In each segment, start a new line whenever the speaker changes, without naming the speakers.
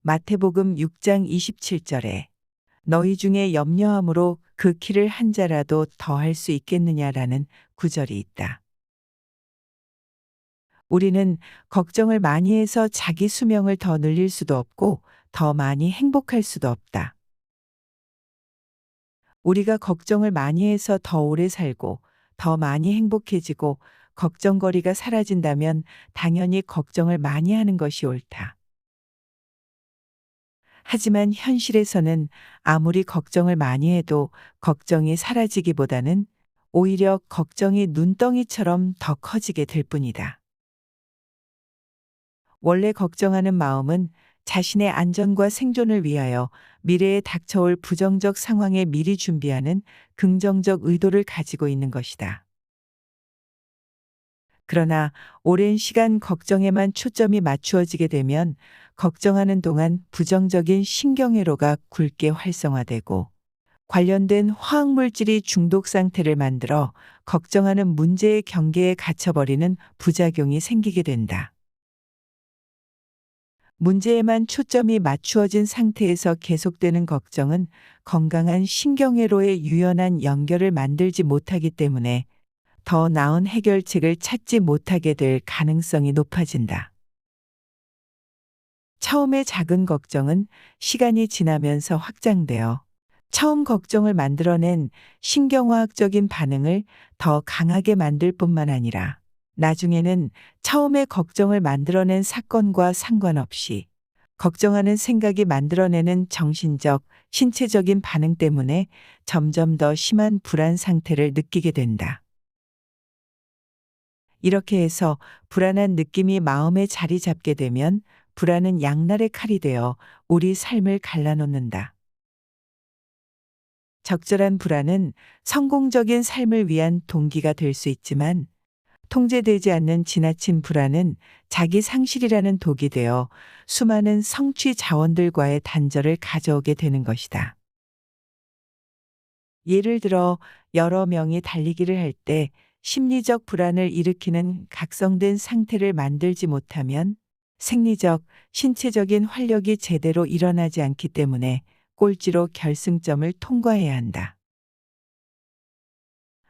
마태복음 6장 27절에 너희 중에 염려함으로 그 키를 한 자라도 더할 수 있겠느냐라는 구절이 있다. 우리는 걱정을 많이 해서 자기 수명을 더 늘릴 수도 없고 더 많이 행복할 수도 없다. 우리가 걱정을 많이 해서 더 오래 살고 더 많이 행복해지고 걱정거리가 사라진다면 당연히 걱정을 많이 하는 것이 옳다. 하지만 현실에서는 아무리 걱정을 많이 해도 걱정이 사라지기보다는 오히려 걱정이 눈덩이처럼 더 커지게 될 뿐이다. 원래 걱정하는 마음은 자신의 안전과 생존을 위하여 미래에 닥쳐올 부정적 상황에 미리 준비하는 긍정적 의도를 가지고 있는 것이다. 그러나 오랜 시간 걱정에만 초점이 맞추어지게 되면 걱정하는 동안 부정적인 신경회로가 굵게 활성화되고 관련된 화학물질이 중독 상태를 만들어 걱정하는 문제의 경계에 갇혀버리는 부작용이 생기게 된다. 문제에만 초점이 맞추어진 상태에서 계속되는 걱정은 건강한 신경회로의 유연한 연결을 만들지 못하기 때문에 더 나은 해결책을 찾지 못하게 될 가능성이 높아진다. 처음의 작은 걱정은 시간이 지나면서 확장되어 처음 걱정을 만들어낸 신경화학적인 반응을 더 강하게 만들 뿐만 아니라 나중에는 처음에 걱정을 만들어낸 사건과 상관없이 걱정하는 생각이 만들어내는 정신적, 신체적인 반응 때문에 점점 더 심한 불안 상태를 느끼게 된다. 이렇게 해서 불안한 느낌이 마음에 자리 잡게 되면 불안은 양날의 칼이 되어 우리 삶을 갈라놓는다. 적절한 불안은 성공적인 삶을 위한 동기가 될 수 있지만 통제되지 않는 지나친 불안은 자기 상실이라는 독이 되어 수많은 성취 자원들과의 단절을 가져오게 되는 것이다. 예를 들어 여러 명이 달리기를 할 때 심리적 불안을 일으키는 각성된 상태를 만들지 못하면 생리적, 신체적인 활력이 제대로 일어나지 않기 때문에 꼴찌로 결승점을 통과해야 한다.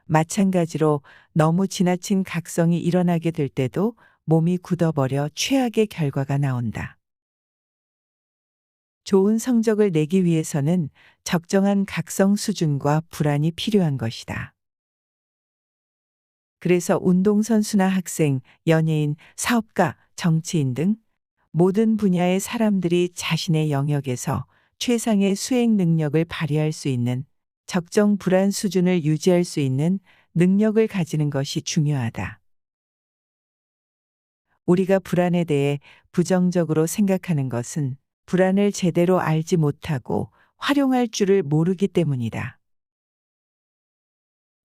마찬가지로 너무 지나친 각성이 일어나게 될 때도 몸이 굳어버려 최악의 결과가 나온다. 좋은 성적을 내기 위해서는 적정한 각성 수준과 불안이 필요한 것이다. 그래서 운동선수나 학생, 연예인, 사업가, 정치인 등 모든 분야의 사람들이 자신의 영역에서 최상의 수행 능력을 발휘할 수 있는 적정 불안 수준을 유지할 수 있는 능력을 가지는 것이 중요하다. 우리가 불안에 대해 부정적으로 생각하는 것은 불안을 제대로 알지 못하고 활용할 줄을 모르기 때문이다.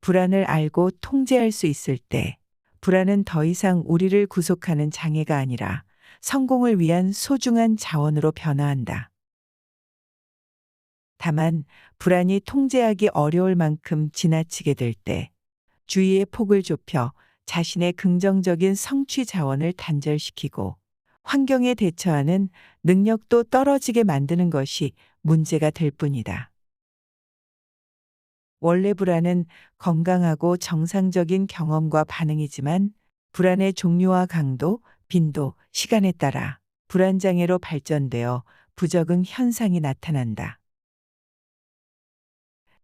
불안을 알고 통제할 수 있을 때 불안은 더 이상 우리를 구속하는 장애가 아니라 성공을 위한 소중한 자원으로 변화한다. 다만 불안이 통제하기 어려울 만큼 지나치게 될 때 주의의 폭을 좁혀 자신의 긍정적인 성취 자원을 단절시키고 환경에 대처하는 능력도 떨어지게 만드는 것이 문제가 될 뿐이다. 원래 불안은 건강하고 정상적인 경험과 반응이지만 불안의 종류와 강도, 빈도, 시간에 따라 불안장애로 발전되어 부적응 현상이 나타난다.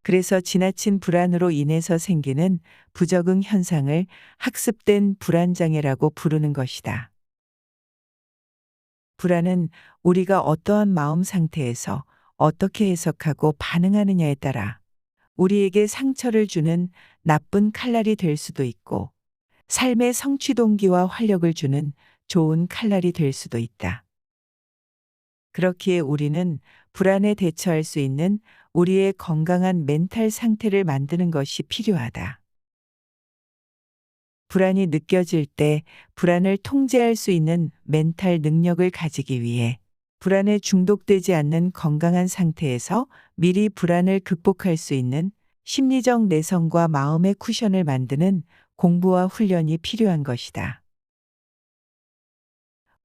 그래서 지나친 불안으로 인해서 생기는 부적응 현상을 학습된 불안장애라고 부르는 것이다. 불안은 우리가 어떠한 마음 상태에서 어떻게 해석하고 반응하느냐에 따라 우리에게 상처를 주는 나쁜 칼날이 될 수도 있고 삶의 성취 동기와 활력을 주는 좋은 칼날이 될 수도 있다. 그렇기에 우리는 불안에 대처할 수 있는 우리의 건강한 멘탈 상태를 만드는 것이 필요하다. 불안이 느껴질 때 불안을 통제할 수 있는 멘탈 능력을 가지기 위해 불안에 중독되지 않는 건강한 상태에서 미리 불안을 극복할 수 있는 심리적 내성과 마음의 쿠션을 만드는 공부와 훈련이 필요한 것이다.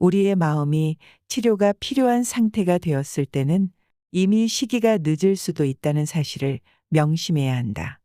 우리의 마음이 치료가 필요한 상태가 되었을 때는 이미 시기가 늦을 수도 있다는 사실을 명심해야 한다.